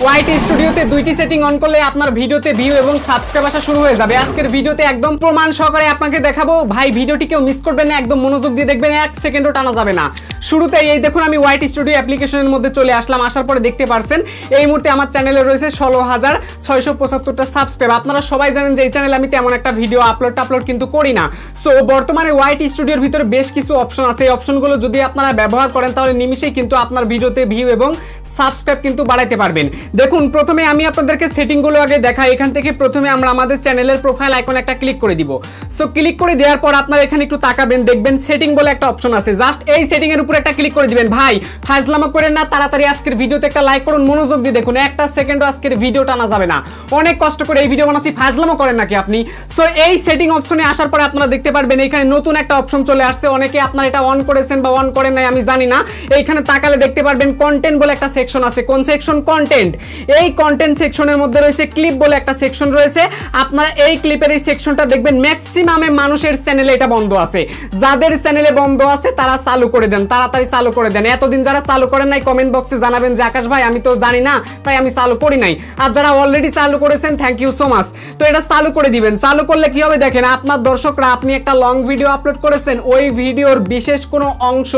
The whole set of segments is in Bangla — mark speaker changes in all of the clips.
Speaker 1: ওয়াইট স্টুডিওতে দুইটি সেটিং অন করলে আপনার ভিডিওতে ভিউ এবং সাবস্ক্রাইব আসা শুরু হয়ে যাবে। আজকের ভিডিওতে একদম প্রমাণ সহকারে আপনাকে দেখাবো। ভাই ভিডিওটি কেউ মিস করবেন না, একদম মনোযোগ দিয়ে দেখবেন, এক সেকেন্ডও টানা যাবে না। শুরুতেই এই দেখুন আমি ওয়াইট স্টুডিও অ্যাপ্লিকেশনের মধ্যে চলে আসলাম। আসার পরে দেখতে পারছেন এই মুহূর্তে আমার চ্যানেলে রয়েছে 16,675টা সাবস্ক্রাইব। আপনারা সবাই জানেন যে এই চ্যানেলে আমি তেমন একটা ভিডিও আপলোড কিন্তু করি না। সো বর্তমানে ওয়াইট স্টুডিওর ভিতরে বেশ কিছু অপশন আছে। এই অপশনগুলো যদি আপনারা ব্যবহার করেন তাহলে নিমিশেই কিন্তু আপনার ভিডিওতে ভিউ এবং সাবস্ক্রাইব কিন্তু বাড়াইতে পারবেন। দেখুন প্রথমে আমি আপনাদেরকে সেটিংগুলো আগে দেখাই। এখান থেকে প্রথমে আমরা আমাদের চ্যানেলের প্রোফাইল আইকন একটা ক্লিক করে দিব। সো ক্লিক করে দেওয়ার পর আপনারা এখানে একটু তাকাবেন, দেখবেন সেটিং বলে একটা অপশন আছে। জাস্ট এই সেটিং এর উপর একটা ক্লিক করে দিবেন। ভাই ফাজলামো করেন না, তাড়াতাড়ি আজকের ভিডিওতে একটা লাইক করুন, মনোযোগ দিয়ে দেখুন, একটা সেকেন্ডও আজকের ভিডিও টানা যাবে না। অনেক কষ্ট করে এই ভিডিও বানাচ্ছি, ফাজলামো করেন নাকি আপনি? সো এই সেটিং অপশনে আসার পরে আপনারা দেখতে পারবেন এখানে নতুন একটা অপশন চলে আসছে। অনেকে আপনারা এটা অন করেছেন বা অন করেন নাই আমি জানি না। এইখানে তাকালে দেখতে পারবেন কন্টেন্ট বলে একটা সেকশন আছে। কোন সেকশন? কন্টেন্ট। এই কন্টেন্ট সেকশনের মধ্যে রয়েছে ক্লিপ বলে একটা সেকশন রয়েছে। আপনারা এই ক্লিপের এই সেকশনটা দেখবেন ম্যাক্সিমামে মানুষের চ্যানেলে এটা বন্ধ আছে। যাদের চ্যানেলে বন্ধ আছে তারা চালু করে দেন, তাড়াতাড়ি চালু করে দেন। এতদিন যারা চালু করেন নাই কমেন্ট বক্সে জানাবেন যে আকাশ ভাই আমি তো জানি না তাই আমি চালু করি নাই। আর যারা অলরেডি চালু করেছেন থ্যাংক ইউ সো মাচ। তো এটা চালু করে দিবেন। চালু করলে কি হবে দেখেন, আপনার দর্শকরা আপনি একটা লং ভিডিও আপলোড করেছেন, ওই ভিডিওর বিশেষ কোনো অংশ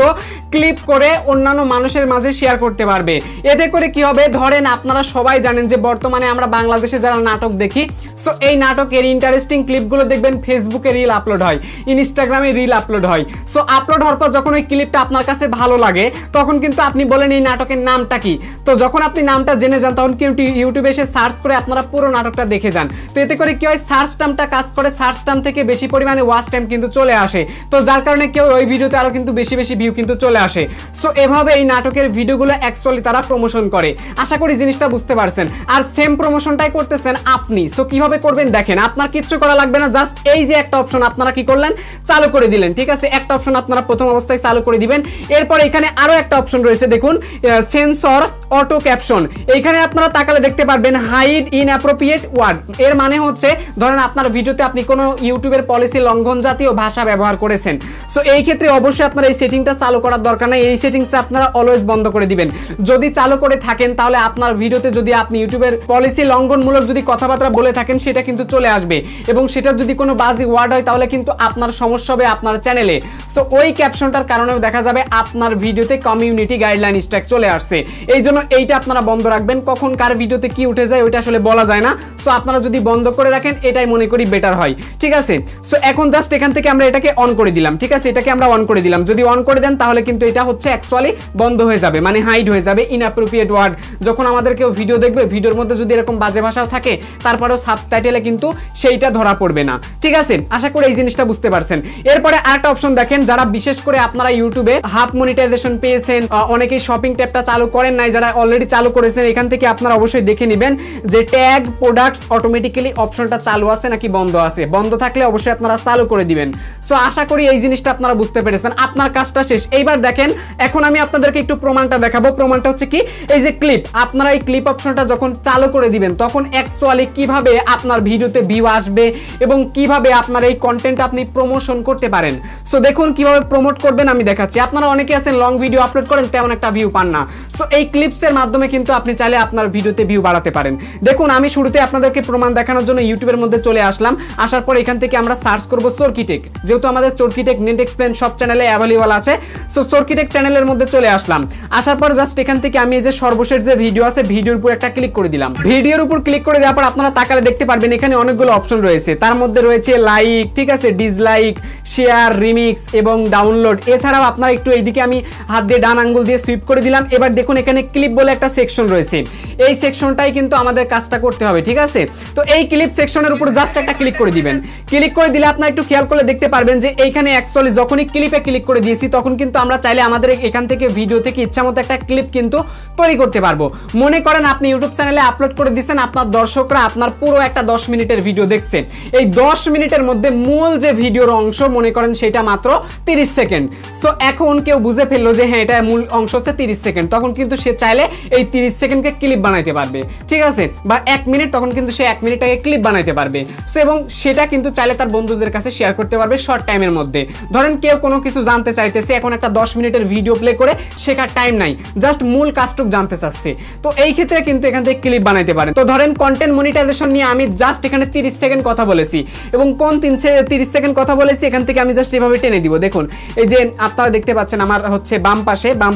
Speaker 1: ক্লিপ করে অন্যান্য মানুষের মাঝে শেয়ার করতে পারবে। এতে করে কি হবে, ধরেন আপনারা সবাই জানেন যে বর্তমানে আমরা বাংলাদেশে যারা নাটক দেখি, সো এই নাটকের ইন্টারেস্টিং ক্লিপগুলো দেখবেন ফেসবুকে রিল আপলোড হয়, ইনস্টাগ্রামে রিল আপলোড হয়। সো আপলোড হওয়ার পর যখন ওই ক্লিপটা আপনার কাছে ভালো লাগে তখন কিন্তু আপনি বলেন এই নাটকের নামটা কি। তো যখন আপনি নামটা জেনে যান তখন কিন্তু ইউটিউবে এসে সার্চ করে আপনারা পুরো নাটকটা দেখে যান। তো এতে করে কি হয়, সার্চ টার্মটা কাজ করে, সার্চ টার্ম থেকে বেশি পরিমাণে ওয়াচ টাইম কিন্তু চলে আসে। তো যার কারণে কেউ ওই ভিডিওতে আরো কিন্তু বেশি ভিউ কিন্তু চলে আসে। সো এভাবে এই নাটকের ভিডিওগুলো অ্যাকচুয়ালি তারা প্রমোশন করে। আশা করি জিনিসটা বুঝতে পারছেন। আর সেম প্রমোশনটাই করতেছেন আপনি। সো কিভাবে করবেন দেখেন, আপনার কিচ্ছু করা লাগবে না। জাস্ট এই যে একটা অপশন আপনারা কি করলেন, চালু করে দিলেন। ঠিক আছে, একটা অপশন আপনারা প্রথম অবস্থায় চালু করে দিবেন। এরপর এখানে আরো একটা অপশন রয়েছে দেখুন, সেন্সর অটো ক্যাপশন। এইখানে আপনারা তাকালে দেখতে পারবেন হাইড ইনঅ্যাপ্রোপ্রিয়েট ওয়ার্ড। এর মানে হচ্ছে ধরেন আপনার ভিডিওতে আপনি কোনো ইউটিউবের পলিসি লঙ্ঘন জাতীয় ভাষা ব্যবহার করেছেন। সো এই ক্ষেত্রে অবশ্যই আপনারা এই সেটিংটা চালু করার দরকার নেই। এই সেটিংসটা আপনারা অলওয়েজ বন্ধ করে দিবেন। যদি চালু করে থাকেন তাহলে আপনার ভিডিওতে যদি আপনি ইউটিউবের পলিসি লঙ্ঘনমূলক যদি কথাবার্তা বলে থাকেন সেটা কিন্তু চলে আসবে, এবং সেটা যদি কোনো বাজে ওয়ার্ড হয় তাহলে কিন্তু আপনার সমস্যা হবে আপনার চ্যানেলে। সো ওই ক্যাপশনটার কারণেও দেখা যাবে আপনার ভিডিওতে কমিউনিটি গাইডলাইন স্ট্রাইক চলে আসছে। এই জন্য এইটা আপনারা বন্ধ রাখবেন। কখন কার ভিডিওতে কি উঠে যায় ওইটা আসলে বলা যায় না। সো আপনারা যদি বন্ধ করে রাখেন এটাই মনে করি বেটার হয়। ঠিক আছে, সো এখন জাস্ট এখান থেকে আমরা এটাকে অন করে দিলাম। ঠিক আছে, এটাকে আমরা অন করে দিলাম। যদি অন করে দেন তাহলে কিন্তু এটা হচ্ছে অ্যাকচুয়ালি বন্ধ হয়ে যাবে, মানে হাইড হয়ে যাবে ইনঅ্যাপ্রোপ্রিয়েট ওয়ার্ড। যখন আমাদের কেউ ভিডিও দেখবে ভিডিওর মধ্যে যদি এরকম বাজে ভাষা থাকে তারপরেও সাবটাইটেলে কিন্তু সেইটা ধরা পড়বে না। ঠিক আছে, আশা করি এই জিনিসটা বুঝতে পারছেন। এরপরে আরেকটা অপশন দেখেন, যারা বিশেষ করে আপনারা ইউটিউবে হাফ মনিটাইজেশন পেয়েছেন, অনেকেই শপিং ট্যাবটা চালু করেন নাই, যারা অলরেডি চালু করেছেন এখান থেকে আপনারা অবশ্যই দেখে নেবেন যে ট্যাগ প্রোডাক্টস অটোমেটিক্যালি অপশনটা চালু আছে নাকি বন্ধ আছে। বন্ধ থাকলে অবশ্যই আপনারা চালু করে দিবেন। সো আশা করি এই জিনিসটা আপনারা বুঝতে পেরেছেন। আপনার কাজটা শেষ। এইবার দেখেন, এখন আমি আপনাদেরকে একটু প্রমাণটা দেখাবো। প্রমাণটা হচ্ছে কি, এই যে ক্লিপ, আপনারা এই ক্লিপ অপশনটা যখন চালু করে দিবেন তখন অ্যাকচুয়ালি কিভাবে আপনার ভিডিওতে ভিউ আসবে এবং কিভাবে আপনার এই কন্টেন্ট আপনি প্রমোশন করতে পারেন। সো দেখুন কিভাবে প্রমোট করবেন আমি দেখাচ্ছি। আপনারা অনেকে আছেন লং ভিডিও আপলোড করেন তেমন একটা ভিউ পান না। সো এই ক্লিপসের মাধ্যমে কিন্তু আপনি চাইলে আপনার ভিডিওতে ভিউ বাড়াতে পারেন। দেখুন আমি শুরুতে আপনাদেরকে প্রমাণ দেখানোর জন্য ইউটিউবের মধ্যে চলে আসলাম। আসার পর এখান থেকে আমরা সার্চ করব চরকিটেক, যেহেতু আমাদের চরকিটেক নেট এক্সপ্লেন সব চ্যানেলে অ্যাভেলেবল আছে। সো চরকিটেক চ্যানেলের মধ্যে চলে আসলাম। আসার পর জাস্ট এখান থেকে আমি এই যে সর্বশেষ যে ভিডিও আছে ভিডিওর উপর একটা ক্লিক করে দিলাম। ভিডিওর উপর ক্লিক করে দেওয়ার পর আপনারা তাকালে দেখতে পারবেন এখানে অনেকগুলো অপশন রয়েছে। তার মধ্যে রয়েছে লাইক, ঠিক আছে, ডিসলাইক, শেয়ার, রিমিক্স এবং ডাউনলোড। এছাড়াও আপনারা একটু এইদিকে আমি হাত দিয়ে ডান আঙ্গুল দিয়ে সুইপ করে দিলাম। এবার দেখুন এখানে ক্লিপ বলে একটা সেকশন রয়েছে। এই সেকশনটাই কিন্তু আমাদের কাজটা করতে হবে। ঠিক আছে, তো এই ক্লিপ সেকশনের উপর জাস্ট একটা ক্লিক করে দিবেন। ক্লিক করে দিলে আপনারা একটু খেয়াল করলে দেখতে পারবেন যে এইখানে অ্যাকচুয়ালি যখনই ক্লিপে ক্লিক করে দিয়েছি তখন কিন্তু আমরা চাইলে আমাদের এখান থেকে ভিডিও থেকে ইচ্ছামতো একটা ক্লিপ কিন্তু তৈরি করতে পারবো। মনে করেন আপনি ইউটিউব চ্যানেলে আপলোড করে দিচ্ছেন, আপনার দর্শকরা আপনার পুরো একটা 10 মিনিটের ভিডিও দেখছে। এই 10 মিনিটের মধ্যে মূল যে ভিডিওর অংশ মনে করেন সেটা মাত্র 30 সেকেন্ড। সো এখন কেউ বুঝে ফেললো যে হ্যাঁ এটা মূল অংশ হচ্ছে 30 সেকেন্ড, তখন কিন্তু সে চাইলে এই 30 সেকেন্ডকে ক্লিপ বানাইতে পারবে। ঠিক আছে, বা 1 মিনিট, তখন কিন্তু সে 1 মিনিটটাকে ক্লিপ বানাইতে পারবে। সো এবং সেটা কিন্তু চাইলে তার বন্ধুদের কাছে শেয়ার করতে পারবে শর্ট টাইমের মধ্যে। ধরেন কেউ কোনো কিছু জানতে চাইতেছে, এখন একটা 10 মিনিটের ভিডিও প্লে করে শেখার টাইম নাই, জাস্ট মূল কাজটুক জানতে চাচ্ছে। তো এই ক্ষেত্রে কিন্তু এখান থেকে ক্লিপ বানাইতে পারেন। তো ধরেন কন্টেন্ট মনিটাইজেশন নিয়ে আমি জাস্ট এখানে 30 সেকেন্ড কথা বলেছি এবং কোন 30 সেকেন্ড কথা বলেছি এখান থেকে আমি জাস্ট এভাবে টেনে দিব। দেখুন এই যে আপনারা দেখতে পাচ্ছেন আমার হচ্ছে বাম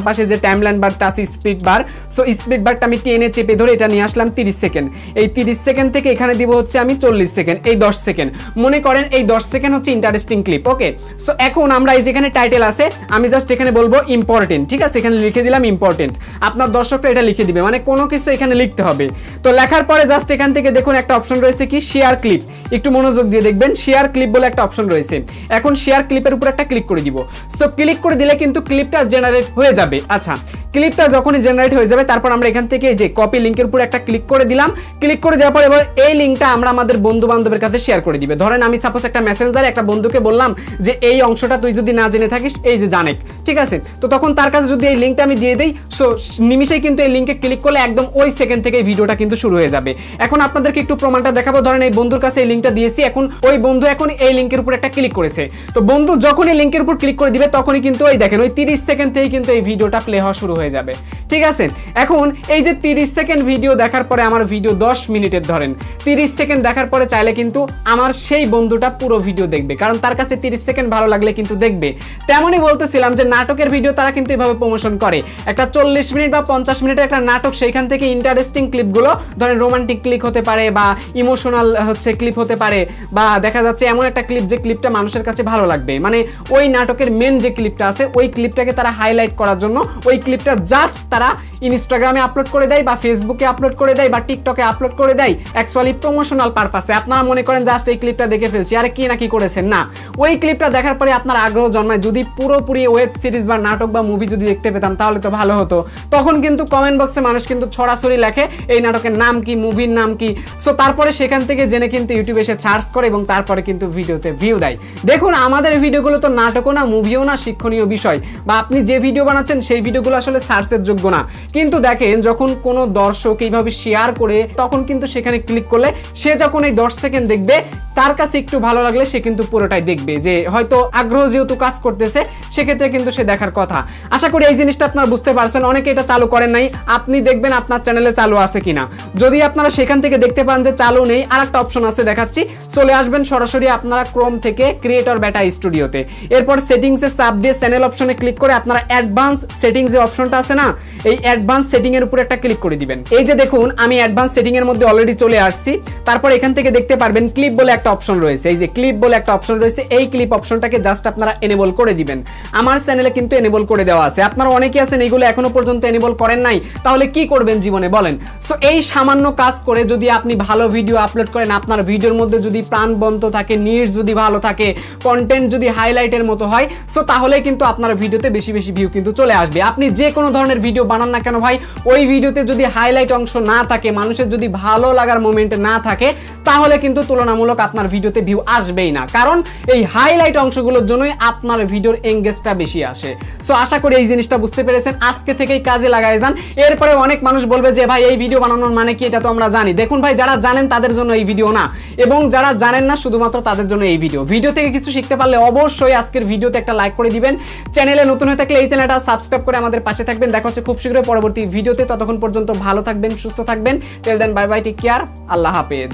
Speaker 1: পাশে যে টাইমলাইন বারটা আছে স্পিড বার, সো স্পিড বারটা আমি টেনে চেপে ধরে এটা নিয়ে আসলাম 30 সেকেন্ড। এই 30 সেকেন্ড থেকে এখানে দিব হচ্ছে আমি 40 সেকেন্ড, এই 10 সেকেন্ড মনে করেন এই 10 সেকেন্ড হচ্ছে ইন্টারেস্টিং ক্লিপ। ওকে, সো এখন আমরা এই যেখানে টাইটেল আছে আমি জাস্ট এখানে বলবো ইম্পর্টেন্ট, ঠিক আছে, এখানে লিখে দিলাম ইম্পর্টেন্ট। আপনার দর্শকরা এটা লিখে দিবে, মানে কোনো কিছু এখানে লিখতে হবে। তো লেখার পরে জাস্ট এখান থেকে দেখুন একটা অপশন রয়েছে কি শেয়ার ক্লিপ, একটু মনোযোগ দিয়ে দেখবেন শেয়ার ক্লিপ বলে একটা অপশন রয়েছে। এখন শেয়ার ক্লিপের উপর একটা ক্লিক করে দিব। সো ক্লিক করে দিলে কিন্তু ক্লিপটা জেনারেট হয়ে যাবে। আচ্ছা, ক্লিপটা যখনই জেনারেট হয়ে যাবে তারপর আমরা এখান থেকে যে কপি লিংকের উপর একটা ক্লিক করে দিলাম। ক্লিক করে দেওয়ার পর এবার এই লিংকটা আমরা আমাদের বন্ধু বান্ধবের কাছে শেয়ার করে দিবে। ধরেন আমি সাপোজ একটা মেসেঞ্জারে একটা বন্ধুকে বললাম যে এই অংশটা তুই যদি না জেনে থাকিস এই যে জানেক, ঠিক আছে, তো তখন তার কাছে যদি এই লিংকটা আমি দিয়ে দেই, সো নিমিশেই কিন্তু এই লিংকে ক্লিক করলে একদম ওই সেকেন্ড থেকে এই ভিডিওটা কিন্তু শুরু হয়ে যাবে। এখন আপনাদেরকে একটু প্রমাণটা দেখাবো। ধরেন এই বন্ধুর কাছে এই লিংকটা দিয়েছি, এখন ওই বন্ধু এখন এই লিংকের উপর একটা ক্লিক করেছে। তো বন্ধু যখন এই লিংকের উপর ক্লিক করে দিবে তখনই কিন্তু ওই দেখেন ওই 30 সেকেন্ড থেকে কিন্তু এই ভিডিওটা প্লে হওয়া শুরু হয়ে যাবে, ঠিক আছে। এখন এই যে 30 সেকেন্ড ভিডিও দেখার পরে আমার ভিডিও 10 মিনিটের, ধরেন 30 সেকেন্ড দেখার পরে চাইলে কিন্তু আমার সেই বন্ধুটা পুরো ভিডিও দেখবে, কারণ তার কাছে 30 সেকেন্ড ভালো লাগলে কিন্তু দেখবে। তেমনই বলতেছিলাম যে নাটকের ভিডিও তারা কিন্তু এভাবে প্রমোশন করে। একটা 40 মিনিট বা 50 মিনিটের একটা নাটক, সেইখান থেকে ইন্টারেস্টিং ক্লিপগুলো ধরেন রোমান্টিক ক্লিপ হতে পারে বা ইমোশনাল হচ্ছে ক্লিপ হতে পারে, বা দেখা যাচ্ছে এমন একটা ক্লিপ যে ক্লিপটা মানুষের কাছে ভালো লাগবে, মানে ওই নাটকের মেন যে ক্লিপটা আছে ওই ক্লিপটাকে তারা হাইলাইট করার জন্য ওই ক্লিপটা জাস্ট তারা ইনস্টাগ্রামে আপলোড করে দেয় বা ফেসবুকে আপলোড করে দেয় বা টিকটকে আপলোড করে দেয় অ্যাকচুয়ালি প্রমোশনাল পারপাসে। আপনারা মনে করেন জাস্ট এই ক্লিপটা দেখে ফেলছি, আরে কি না কি করেছেন, না, ওই ক্লিপটা দেখার পরে আপনার আগ্রহ জন্মায়। যদি পুরোপুরি ওয়েব সিরিজ বা নাটক বা মুভি যদি দেখতে পেতাম তাহলে তো ভালো হতো। তখন কিন্তু কমেন্ট বক্সে মানুষ কিন্তু ছড়াছড়ি লেখে এই নাটকের নাম কি, মুভির নাম কি, সো তারপরে সেখান থেকে জেনে কিন্তু ইউটিউবে এসে সার্চ করে এবং তারপরে কিন্তু ভিডিওতে ভিউ দেয়। দেখুন আমাদের ভিডিওগুলো তো নাটকও না, মুভিও না, শিক্ষণীয় বিষয়, বা আপনি যে ভিডিও বানাচ্ছেন সেই ভিডিওগুলো আসলে সার্চের যোগ্য না। কিন্তু দেখেন যখন কোনো দর্শক এইভাবে শেয়ার করে তখন কিন্তু সেখানে ক্লিক করলে সে যখন এই 10 সেকেন্ড দেখবে তার কাছে একটু ভালো লাগলে সে কিন্তু পুরোটাই দেখবে, যে হয়তো আগ্রহ যেহেতু কাজ করতেছে সেক্ষেত্রে কিন্তু সে দেখার কথা। আশা করি এই জিনিসটা আপনারা বুঝতে পারছেন। অনেকে এটা চালু করেন নাই, আপনি দেখবেন আপনার চ্যানেলে চালু আছে কিনা। যদি আপনারা সেখান থেকে দেখতে পান যে চালু নেই, আর একটা অপশন আছে দেখাচ্ছি, চলে আসবেন সরাসরি আপনারা ক্রোম থেকে ক্রিয়েটর বেটা স্টুডিওতে। এরপর সেটিংসে চাপ দিয়ে চ্যানেল অপশনে ক্লিক করে আপনারা অ্যাডভান্স সেটিংস যে অপশনটা আছে না, এই অ্যাডভান্স সেটিং এর উপর একটা ক্লিক করে দিবেন। এই যে দেখুন আমি অ্যাডভান্স সেটিং এর মধ্যে অলরেডি চলে আসছি। তারপর এখান থেকে দেখতে পারবেন ক্লিপ বলে একটা অপশন রয়েছে, এই যে ক্লিপ বলে একটা অপশন রয়েছে, এই ক্লিপ অপশনটাকে জাস্ট আপনারা এনেবল করে দিবেন। আমার চ্যানেলে কিন্তু এনেবল করে দেওয়া আছে, আপনারা অনেকে আছেন এইগুলো এখনো পর্যন্ত এনেবল করেন নাই, তাহলে কি করবেন জীবনে বলেন। সো এই সামান্য কাজ করে যদি আপনি ভালো ভিডিও আপলোড করেন, আপনার ভিডিওর মধ্যে যদি প্রাণবন্ত থাকে, নিউজ যদি ভালো থাকে, কন্টেন্ট যদি হাইলাইটের মতো হয়, সো তাহলে কিন্তু আপনার ভিডিওতে বেশি বেশি ভিউ কিন্তু চলে আসবে। আপনি যে কোনো ধরনের ভিডিও বানান না কেন ভাই, ওই ভিডিওতে যদি হাইলাইট অংশ না থাকে, মানুষের যদি ভালো লাগার মোমেন্ট না থাকে, তাহলে কিন্তু তুলনামূলক আপনার ভিডিওতে ভিউ আসবেই না, কারণ এই হাইলাইট অংশগুলোর জন্যই আপনার ভিডিওর এঙ্গেজটা বেশি আসে। সো আশা করি এই জিনিসটা বুঝতে পেরেছেন, আজকে থেকেই কাজে লাগাই যান। এরপরে অনেক মানুষ বলবে যে ভাই এই ভিডিও বানানোর মানে কি, এটা তো আমরা জানি। দেখুন ভাই, যারা জানেন তাদের জন্য এই ভিডিও না, এবং যারা জানেন না শুধুমাত্র তাদের জন্য এই ভিডিও থেকে কিছু শিখতে পারলে অবশ্যই আজকের ভিডিওতে একটা লাইক করে দিবেন। চ্যানেলে নতুন হয়ে থাকলে এই চ্যানেলটা সাবস্ক্রাইব করে আমাদের পাশে থাকবেন। দেখা হচ্ছে খুব শীঘ্রই পরবর্তী ভিডিওতে, ততক্ষণ পর্যন্ত ভালো থাকবেন, সুস্থ থাকবেন। Till then bye bye, take care, আল্লাহ হাফেজ।